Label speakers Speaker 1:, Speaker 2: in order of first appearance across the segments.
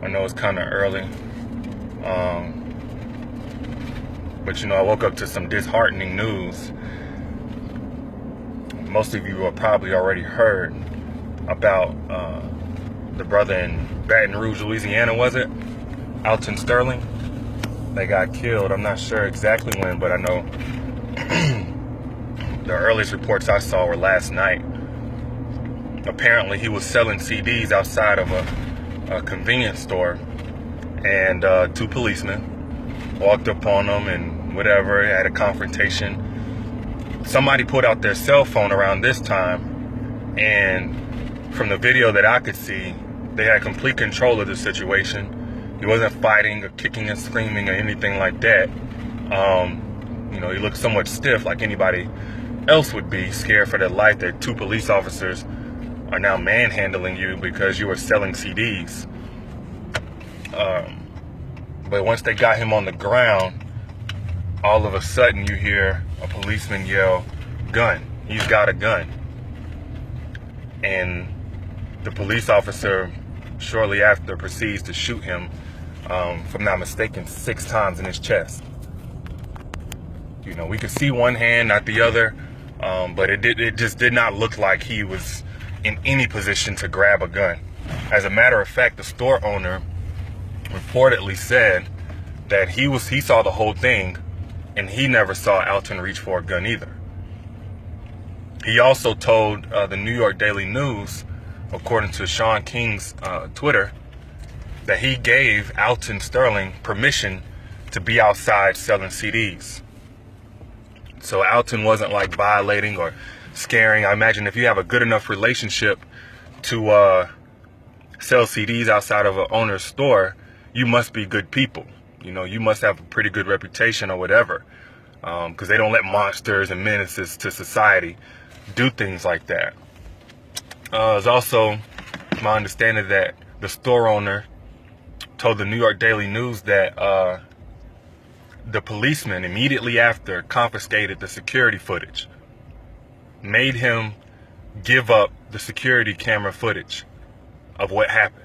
Speaker 1: I know it's kind of early. But I woke up to some disheartening news. Most of you have probably already heard about the brother in Baton Rouge, Louisiana, was it? Alton Sterling. They got killed. I'm not sure exactly when, but I know the earliest reports I saw were last night. Apparently, he was selling CDs outside of a convenience store, and two policemen walked up on him and whatever, had a confrontation. Somebody put out their cell phone around this time, and from the video that I could see, they had complete control of the situation. He wasn't fighting or kicking and screaming or anything like that. He looked somewhat stiff, like anybody else would be, scared for their life that two police officers are now manhandling you because you were selling CDs. But once they got him on the ground, all of a sudden you hear a policeman yell, "Gun, he's got a gun." And the police officer shortly after proceeds to shoot him, if I'm not mistaken, 6 times in his chest. We could see one hand, not the other, but it just did not look like he was in any position to grab a gun. As a matter of fact, the store owner reportedly said that he saw the whole thing, and he never saw Alton reach for a gun either. He also told the New York Daily News, according to Sean King's Twitter, that he gave Alton Sterling permission to be outside selling CDs. So Alton wasn't like violating or scaring. I imagine if you have a good enough relationship to sell CDs outside of an owner's store, you must be good people. You must have a pretty good reputation or whatever, because they don't let monsters and menaces to society do things like that. It's also my understanding that the store owner told the New York Daily News that the policeman immediately after confiscated the security footage, made him give up the security camera footage of what happened.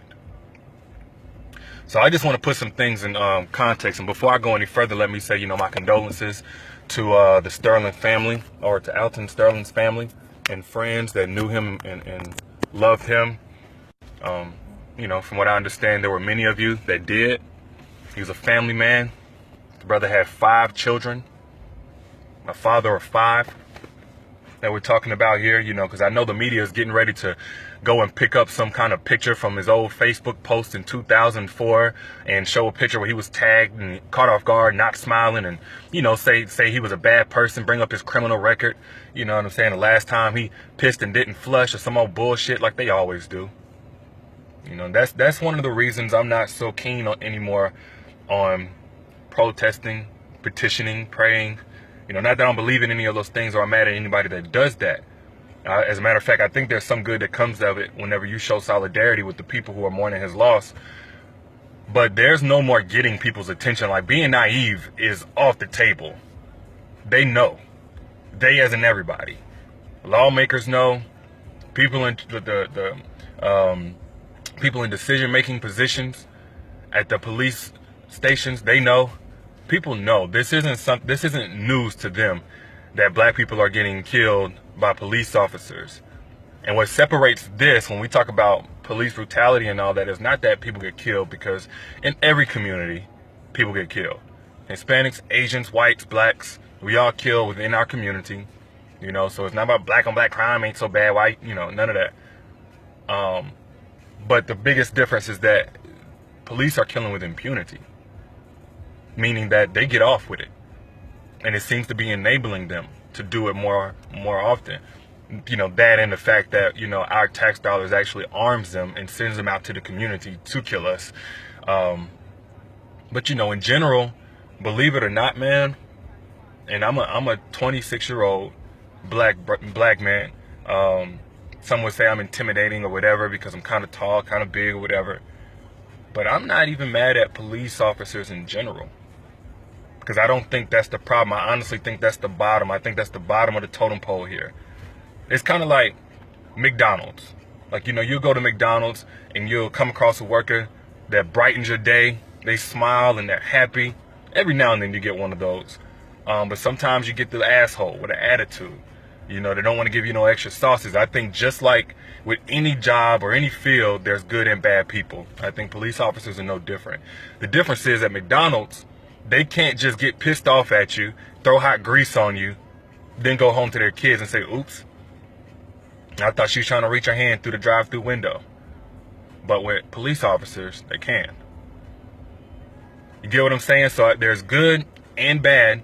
Speaker 1: So I just want to put some things in context. And before I go any further, let me say, my condolences to the Sterling family, or to Alton Sterling's family and friends that knew him and loved him. From what I understand, there were many of you that did. He was a family man. The brother had 5 children. A father of 5 that we're talking about here, because I know the media is getting ready to go and pick up some kind of picture from his old Facebook post in 2004 and show a picture where he was tagged and caught off guard, not smiling, and, say he was a bad person, bring up his criminal record. You know what I'm saying? The last time he pissed and didn't flush, or some old bullshit like they always do. That's one of the reasons I'm not so keen anymore on protesting, petitioning, praying. Not that I don't believe in any of those things or I'm mad at anybody that does that. As a matter of fact, I think there's some good that comes of it whenever you show solidarity with the people who are mourning his loss. But there's no more getting people's attention. Like, being naive is off the table. They know. They, as in everybody. Lawmakers know. People in people in decision-making positions at the police stations, they know. People know. This isn't news to them that black people are getting killed by police officers. And what separates this, when we talk about police brutality and all that, is not that people get killed, because in every community, people get killed. Hispanics, Asians, whites, blacks, we all kill within our community. So it's not about black on black crime ain't so bad. Why, none of that. But the biggest difference is that police are killing with impunity, meaning that they get off with it. And it seems to be enabling them to do it more often. That and the fact that, our tax dollars actually arms them and sends them out to the community to kill us. But, in general, believe it or not, man, and I'm a 26-year-old black man. Some would say I'm intimidating or whatever because I'm kind of tall, kind of big or whatever. But I'm not even mad at police officers in general, because I don't think that's the problem. I honestly think that's the bottom. I think that's the bottom of the totem pole here. It's kind of like McDonald's. Like, you'll go to McDonald's and you'll come across a worker that brightens your day. They smile and they're happy. Every now and then you get one of those. But sometimes you get the asshole with an attitude. You know, they don't want to give you no extra sauces. I think just like with any job or any field, there's good and bad people. I think police officers are no different. The difference is at McDonald's, they can't just get pissed off at you, throw hot grease on you, then go home to their kids and say, oops, I thought she was trying to reach her hand through the drive-through window. But with police officers, they can. You get what I'm saying? So there's good and bad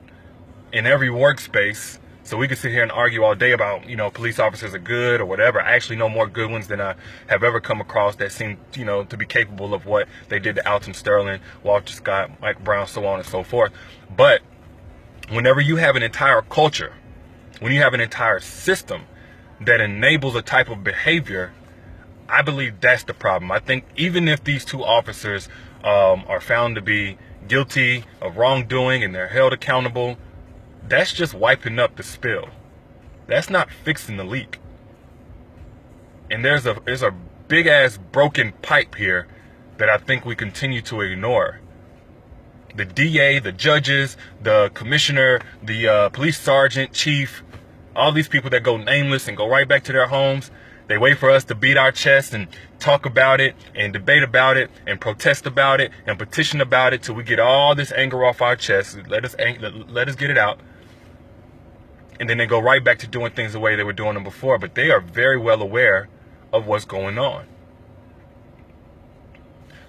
Speaker 1: in every workspace. So we could sit here and argue all day about, you know, police officers are good or whatever. I actually know more good ones than I have ever come across that seem, you know, to be capable of what they did to Alton Sterling, Walter Scott, Mike Brown, so on and so forth. But whenever you have an entire culture, when you have an entire system that enables a type of behavior, I believe that's the problem. I think even if these two officers are found to be guilty of wrongdoing and they're held accountable, that's just wiping up the spill. That's not fixing the leak. And there's a big ass broken pipe here that I think we continue to ignore. The DA, the judges, the commissioner, the police sergeant, chief, all these people that go nameless and go right back to their homes, they wait for us to beat our chest and talk about it and debate about it and protest about it and petition about it till we get all this anger off our chest. Let us get it out. And then they go right back to doing things the way they were doing them before. But they are very well aware of what's going on.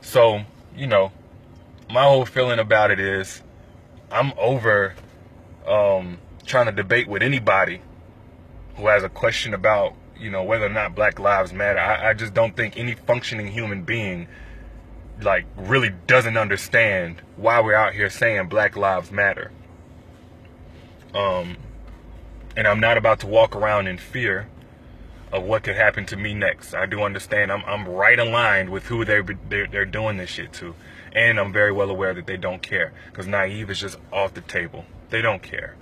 Speaker 1: So, you know, my whole feeling about it is I'm over trying to debate with anybody who has a question about, you know, whether or not Black Lives Matter. I just don't think any functioning human being, like, really doesn't understand why we're out here saying Black Lives Matter. And I'm not about to walk around in fear of what could happen to me next. I do understand I'm right aligned with who they're doing this shit to. And I'm very well aware that they don't care. Because naive is just off the table. They don't care.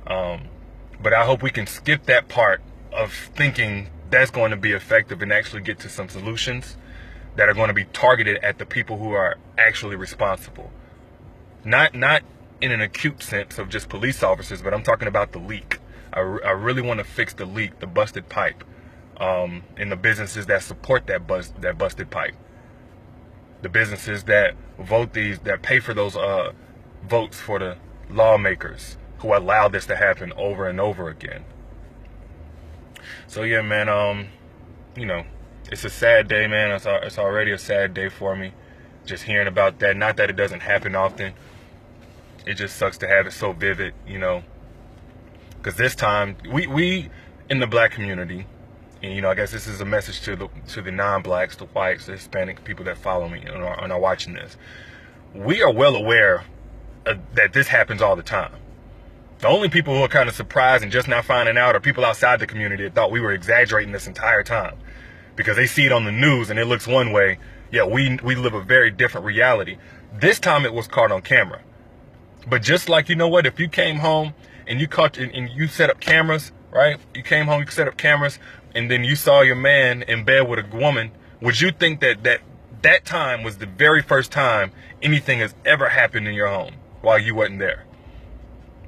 Speaker 1: But I hope we can skip that part of thinking that's going to be effective and actually get to some solutions that are going to be targeted at the people who are actually responsible. Not in an acute sense of just police officers, but I'm talking about the leak. I really want to fix the leak, the busted pipe, in the businesses that support that busted pipe. The businesses that that pay for those votes for the lawmakers who allow this to happen over and over again. So yeah, man, you know, it's a sad day, man. It's already a sad day for me, just hearing about that. Not that it doesn't happen often. It just sucks to have it so vivid, you know. Because this time, we in the Black community, and you know, I guess this is a message to the non-Blacks, the whites, the Hispanic people that follow me and are watching this. We are well aware that this happens all the time. The only people who are kind of surprised and just now finding out are people outside the community that thought we were exaggerating this entire time. Because they see it on the news and it looks one way, yet we live a very different reality. This time it was caught on camera. But just like, you know what, if you came home and you caught and you set up cameras, right? You came home, you set up cameras, and then you saw your man in bed with a woman, would you think that time was the very first time anything has ever happened in your home while you wasn't there?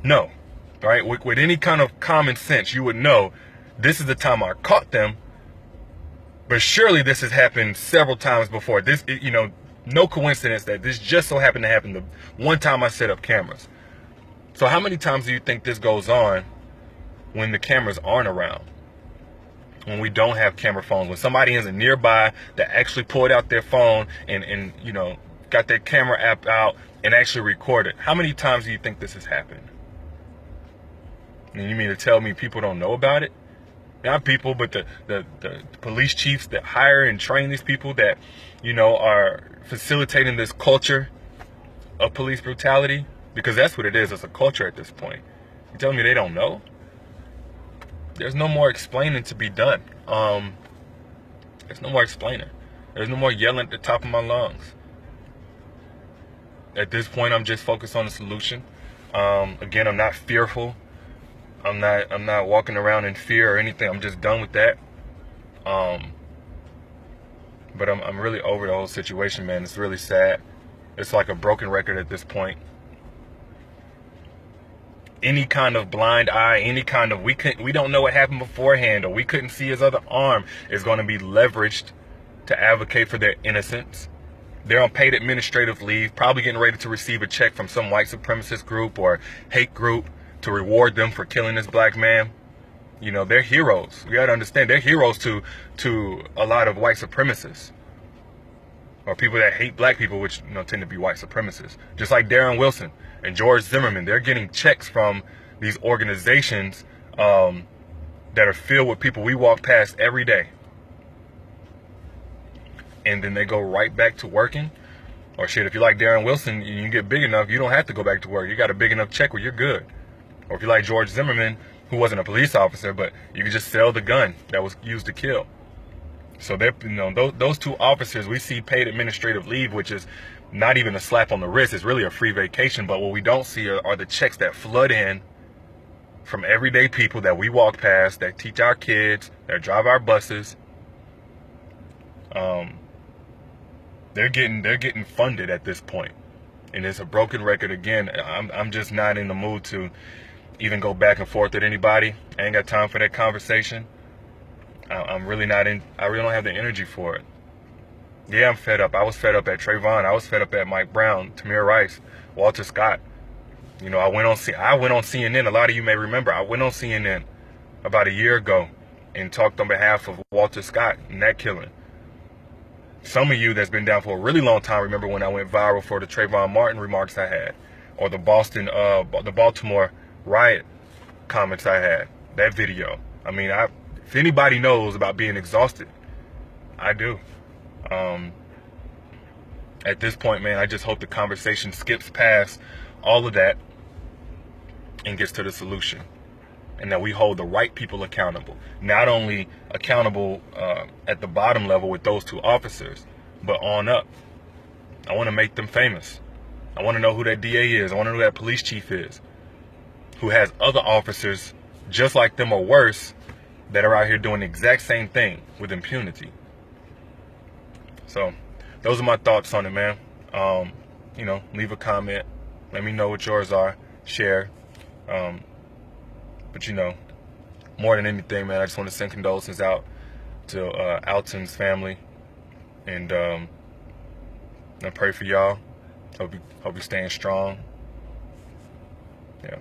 Speaker 1: No, right? With any kind of common sense, you would know this is the time I caught them, but surely this has happened several times before. This, you know, no coincidence that this just so happened to happen the one time I set up cameras. So how many times do you think this goes on when the cameras aren't around? When we don't have camera phones, when somebody isn't nearby that actually pulled out their phone and you know, got their camera app out and actually recorded. How many times do you think this has happened? And you mean to tell me people don't know about it? Not people, but the police chiefs that hire and train these people that, you know, are facilitating this culture of police brutality, because that's what it is. It's a culture at this point. You telling me they don't know? There's no more explaining to be done. There's no more explaining. There's no more yelling at the top of my lungs. At this point, I'm just focused on the solution. Again, I'm not fearful. I'm not walking around in fear or anything. I'm just done with that. But I'm really over the whole situation, man. It's really sad. It's like a broken record at this point. Any kind of blind eye, any kind of we don't know what happened beforehand, or we couldn't see his other arm, is going to be leveraged to advocate for their innocence. They're on paid administrative leave, probably getting ready to receive a check from some white supremacist group or hate group to reward them for killing this black man. You know, they're heroes. You gotta understand, they're heroes to a lot of white supremacists, or people that hate black people, which, you know, tend to be white supremacists. Just like Darren Wilson and George Zimmerman, they're getting checks from these organizations that are filled with people we walk past every day. And then they go right back to working. Or shit, if you like Darren Wilson, you get big enough, you don't have to go back to work. You got a big enough check where you're good. Or if you like George Zimmerman, who wasn't a police officer, but you could just sell the gun that was used to kill. So they're, you know, those two officers, we see paid administrative leave, which is not even a slap on the wrist. It's really a free vacation. But what we don't see are the checks that flood in from everyday people that we walk past, that teach our kids, that drive our buses. They're getting funded at this point, and it's a broken record again. I'm just not in the mood to even go back and forth with anybody. I ain't got time for that conversation. I'm really not in. I really don't have the energy for it. Yeah, I'm fed up. I was fed up at Trayvon. I was fed up at Mike Brown, Tamir Rice, Walter Scott. You know, I went on CNN. A lot of you may remember. I went on CNN about a year ago and talked on behalf of Walter Scott and that killing. Some of you that's been down for a really long time remember when I went viral for the Trayvon Martin remarks I had, or the Baltimore riot comments I had. That video. I mean, if anybody knows about being exhausted, I do. At this point, man, I just hope the conversation skips past all of that and gets to the solution, and that we hold the right people accountable. Not only accountable at the bottom level with those two officers, but on up. I want to make them famous. I want to know who that DA is. I want to know who that police chief is, who has other officers just like them or worse that are out here doing the exact same thing with impunity. So those are my thoughts on it, man. You know, leave a comment. Let me know what yours are. Share. But, you know, more than anything, man, I just want to send condolences out to Alton's family, and I pray for y'all. Hope you staying strong. Yeah.